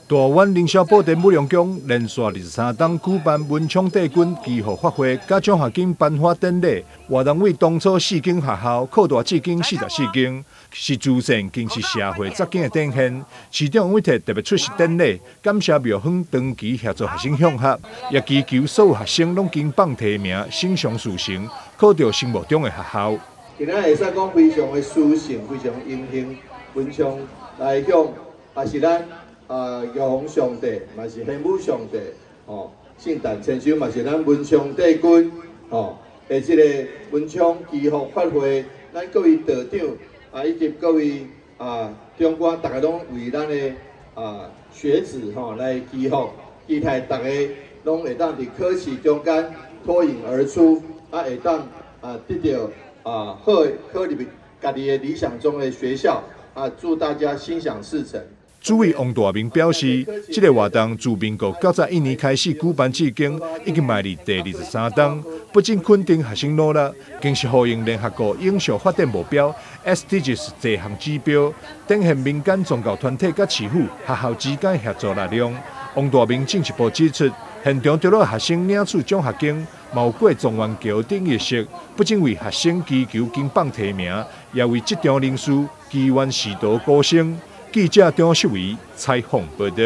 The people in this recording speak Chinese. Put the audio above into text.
大湾凌霄宝殿武良宫连续23档举办文昌帝君祈福法会，甲奖学金颁发典礼，活动为当初4间学校扩大至今44间，是自身更是社会责任的展现。市长委特特别出席典礼，感谢庙方长期协助学生向学，也祈求所有学生拢金榜题名，心想事成，考到心目中的学校。今仔会使讲非常的殊胜，非常荣幸，文昌来向也是咱。玉皇上帝，嘛是玄武上帝，圣诞千秋嘛是咱文昌帝君，的这个文昌祈福法会，咱各位道长以及各位中官，大家拢为咱的学子来祈福，期待大家拢会当伫考试中间脱颖而出，会当得到好考入家己的理想中的学校，祝大家心想事成。主委王大明表示，这个活动自民国91年开始举办至今，已经迈入第23档，不仅肯定学生努力，更是呼应联合国永续发展目标 SDGs 多项指标，展现民间宗教团体甲市府、学校之间合作力量。王大明进一步指出，现场除了学生领取奖学金，嘛有过状元桥顶仪式，不仅为学生祈求金榜题名，也为这场人士祈愿仕途高升。记者张秀仪采访报道。